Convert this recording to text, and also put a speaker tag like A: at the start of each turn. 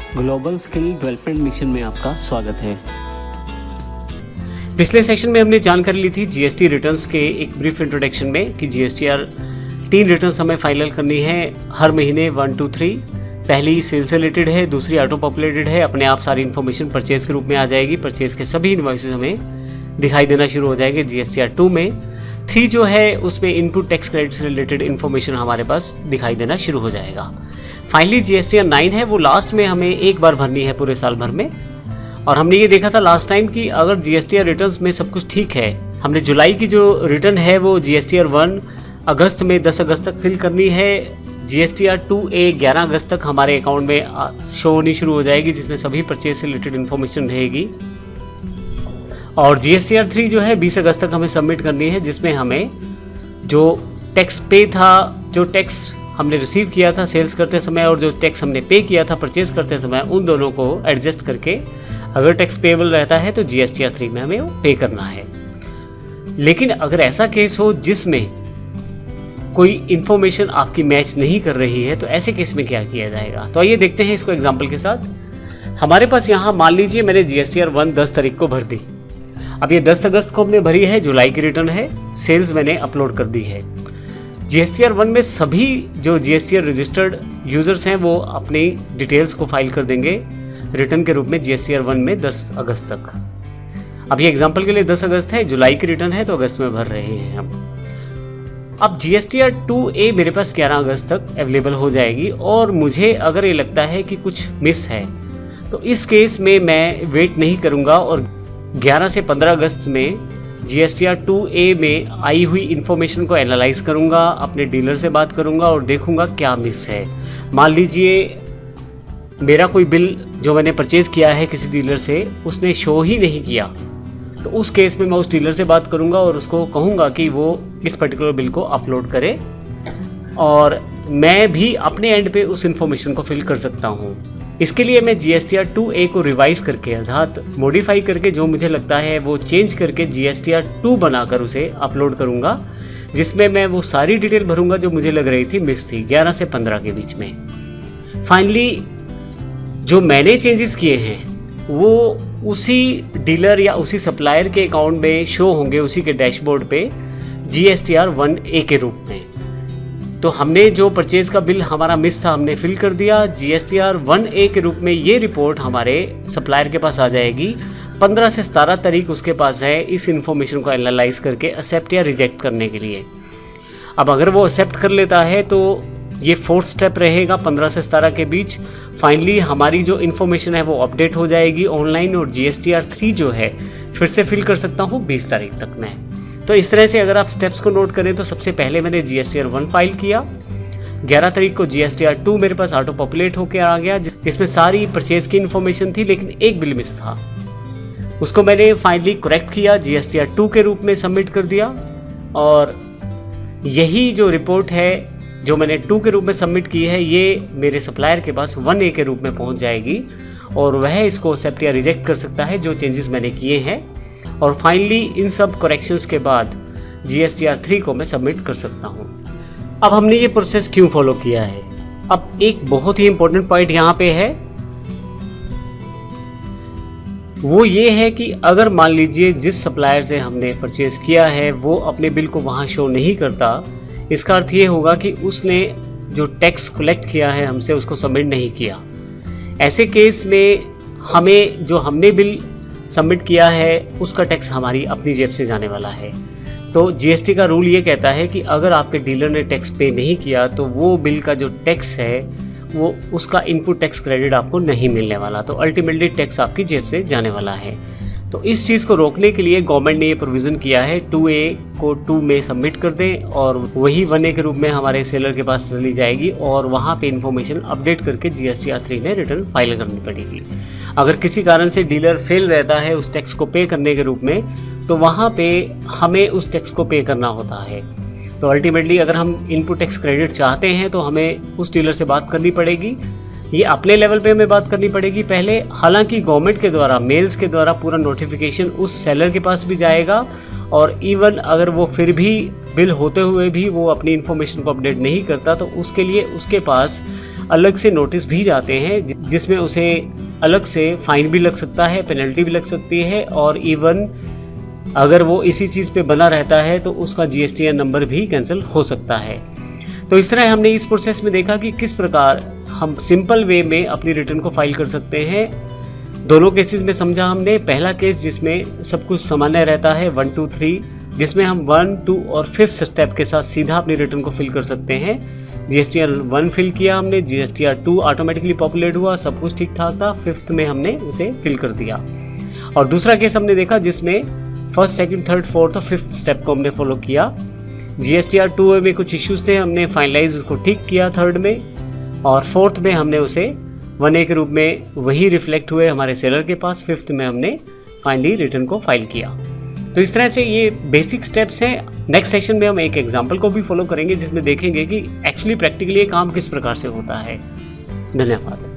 A: Global skill development mission में आपका स्वागत है।
B: पिछले सेशन में हमने जानकारी ली थी जीएसटी रिटर्न्स के एक ब्रीफ इंट्रोडक्शन में कि जीएसटीआर 3 रिटर्न्स हमें फाइनल करनी है हर महीने 1, 2, 3। पहली सेल्स से रिलेटेड है, दूसरी ऑटो पॉपुलेटेड है। अपने आप सारी इन्फॉर्मेशन परचेज के रूप में आ जाएगी। परचेज के सभी इनवॉइसेस हमें दिखाई देना शुरू हो जाएंगे जीएसटीआर 2 में। 3 जो है उसमें इनपुट टैक्स क्रेडिट से रिलेटेड इन्फॉर्मेशन हमारे पास दिखाई देना शुरू हो जाएगा। फाइनली जीएसटीआर 9 है, वो लास्ट में हमें एक बार भरनी है पूरे साल भर में। और हमने ये देखा था लास्ट टाइम कि अगर जीएसटीआर रिटर्न्स में सब कुछ ठीक है, हमने जुलाई की जो रिटर्न है वो जीएसटीआर 1 अगस्त में 10 अगस्त तक फिल करनी है। जीएसटीआर 2A 11 अगस्त तक हमारे अकाउंट में शो होनी शुरू हो जाएगी, जिसमें सभी परचेज से रिलेटेड इन्फॉर्मेशन रहेगी। और जीएसटीआर 3 जो है 20 अगस्त तक हमें सबमिट करनी है, जिसमें हमें जो टैक्स पे था, जो टैक्स हमने रिसीव किया था सेल्स करते समय और जो टैक्स हमने पे किया था परचेज करते समय, उन दोनों को एडजस्ट करके अगर टैक्स पेएबल रहता है तो जीएसटीआर 3 में हमें वो पे करना है। लेकिन अगर ऐसा केस हो जिसमें कोई इन्फॉर्मेशन आपकी मैच नहीं कर रही है, तो ऐसे केस में क्या किया जाएगा, तो आइए देखते हैं इसको एग्जाम्पल के साथ। हमारे पास यहाँ मान लीजिए मैंने जीएसटीआर 1 10 तारीख को भर दी। अब ये 10 अगस्त को हमने भरी है, जुलाई की रिटर्न है, सेल्स मैंने अपलोड कर दी है। जीएसटीआर 1 में सभी जो जीएसटीआर रजिस्टर्ड यूजर्स हैं वो अपनी डिटेल्स को फाइल कर देंगे रिटर्न के रूप में जीएसटीआर 1 में 10 अगस्त तक। अब ये एग्जांपल के लिए 10 अगस्त है, जुलाई की रिटर्न है तो अगस्त में भर रहे हैं हम। अब जीएसटीआर 2A मेरे पास 11 अगस्त तक अवेलेबल हो जाएगी और मुझे अगर ये लगता है कि कुछ मिस है तो इस केस में मैं वेट नहीं करूँगा और 11 से 15 अगस्त में जीएसटीआर 2A में आई हुई इन्फॉर्मेशन को एनालाइज करूंगा, अपने डीलर से बात करूंगा और देखूंगा क्या मिस है। मान लीजिए मेरा कोई बिल जो मैंने परचेज किया है किसी डीलर से, उसने शो ही नहीं किया, तो उस केस में मैं उस डीलर से बात करूंगा और उसको कहूंगा कि वो इस पर्टिकुलर बिल को अपलोड करे और मैं भी अपने एंड पे उस इन्फॉर्मेशन को फिल कर सकता हूँ। इसके लिए मैं जीएसटीआर 2A को रिवाइज करके अर्थात मॉडिफाई करके जो मुझे लगता है वो चेंज करके जीएसटीआर 2 बनाकर उसे अपलोड करूंगा, जिसमें मैं वो सारी डिटेल भरूंगा जो मुझे लग रही थी मिस थी 11 से 15 के बीच में। फाइनली जो मैंने चेंजेस किए हैं वो उसी डीलर या उसी सप्लायर के अकाउंट में शो होंगे, उसी के डैशबोर्ड पे जीएसटीआर 1A के रूप में। तो हमने जो परचेज का बिल हमारा मिस था हमने फिल कर दिया, जीएसटीआर 1A के रूप में ये रिपोर्ट हमारे सप्लायर के पास आ जाएगी। 15 से 17 तारीख उसके पास है इस इन्फॉर्मेशन को एनालाइज करके एक्सेप्ट या रिजेक्ट करने के लिए। अब अगर वो एक्सेप्ट कर लेता है तो ये 4th स्टेप रहेगा 15 से 17 के बीच। फाइनली हमारी जो इन्फॉर्मेशन है वो अपडेट हो जाएगी ऑनलाइन और जीएसटीआर 3 जो है फिर से फिल कर सकता हूँ 20 तारीख तक मैं। तो इस तरह से अगर आप स्टेप्स को नोट करें तो सबसे पहले मैंने जीएसटीआर 1 फाइल किया। 11 तारीख को जीएसटीआर 2 मेरे पास ऑटो पॉपुलेट होकर आ गया, जिसमें सारी परचेज की इन्फॉर्मेशन थी, लेकिन एक बिल मिस था। उसको मैंने फाइनली करेक्ट किया, जीएसटीआर 2 के रूप में सबमिट कर दिया और यही जो रिपोर्ट है जो मैंने 2 के रूप में सबमिट की है ये मेरे सप्लायर के पास 1A के रूप में पहुंच जाएगी और वह इसको एक्सेप्ट या रिजेक्ट कर सकता है जो चेंजेस मैंने किए हैं। और फाइनली इन सब करेक्शंस के बाद जीएसटीआर 3 को मैं सबमिट कर सकता हूं। अब हमने ये प्रोसेस क्यों फॉलो किया है? अब एक बहुत ही इंपॉर्टेंट पॉइंट यहाँ पे है, वो ये है कि अगर मान लीजिए जिस सप्लायर से हमने परचेज किया है वो अपने बिल को वहाँ शो नहीं करता, इसका अर्थ ये होगा कि उसने जो टैक्स कलेक्ट किया है हमसे उसको सबमिट नहीं किया। ऐसे केस में हमें जो हमने बिल सबमिट किया है उसका टैक्स हमारी अपनी जेब से जाने वाला है। तो जीएसटी का रूल ये कहता है कि अगर आपके डीलर ने टैक्स पे नहीं किया तो वो बिल का जो टैक्स है वो उसका इनपुट टैक्स क्रेडिट आपको नहीं मिलने वाला, तो अल्टीमेटली टैक्स आपकी जेब से जाने वाला है। तो इस चीज़ को रोकने के लिए गवर्नमेंट ने ये प्रोविज़न किया है 2A को 2 में सबमिट कर दें और वही 1A के रूप में हमारे सेलर के पास चली जाएगी और वहाँ पे इन्फॉर्मेशन अपडेट करके जीएसटीआर 3 में रिटर्न फाइल करनी पड़ेगी। अगर किसी कारण से डीलर फेल रहता है उस टैक्स को पे करने के रूप में, तो वहाँ पे हमें उस टैक्स को पे करना होता है। तो अल्टीमेटली अगर हम इनपुट टैक्स क्रेडिट चाहते हैं तो हमें उस डीलर से बात करनी पड़ेगी। ये अपने लेवल पे हमें बात करनी पड़ेगी पहले। हालांकि गवर्नमेंट के द्वारा मेल्स के द्वारा पूरा नोटिफिकेशन उस सेलर के पास भी जाएगा और इवन अगर वो फिर भी बिल होते हुए भी वो अपनी इन्फॉर्मेशन को अपडेट नहीं करता तो उसके लिए उसके पास अलग से नोटिस भी जाते हैं जिसमें उसे अलग से फाइन भी लग सकता है, पेनल्टी भी लग सकती है, और इवन अगर वो इसी चीज़ पे बना रहता है तो उसका GSTN नंबर भी कैंसिल हो सकता है। तो इस तरह हमने इस प्रोसेस में देखा कि किस प्रकार हम सिंपल वे में अपनी रिटर्न को फाइल कर सकते हैं। दोनों केसेस में समझा हमने। पहला केस जिसमें सब कुछ सामान्य रहता है 1, 2, 3, जिसमें हम 1, 2 और 5th स्टेप के साथ सीधा अपनी रिटर्न को फिल कर सकते हैं। GSTR 1 फिल किया हमने, GSTR 2 ऑटोमेटिकली पॉपुलेट हुआ, सब कुछ ठीक ठाक था, 5th में हमने उसे फिल कर दिया। और दूसरा केस हमने देखा जिसमें 1st, 2nd, 3rd, 4th और 5th स्टेप को हमने फॉलो किया। GSTR 2 में कुछ इश्यूज थे, हमने फाइनलाइज उसको ठीक किया 3rd में, और 4th में हमने उसे 1A के रूप में वही रिफ्लेक्ट हुए हमारे सेलर के पास। 5th में हमने फाइनली रिटर्न को फाइल किया। तो इस तरह से ये बेसिक स्टेप्स हैं। नेक्स्ट सेशन में हम एक एग्जांपल को भी फॉलो करेंगे जिसमें देखेंगे कि एक्चुअली प्रैक्टिकली ये काम किस प्रकार से होता है। धन्यवाद।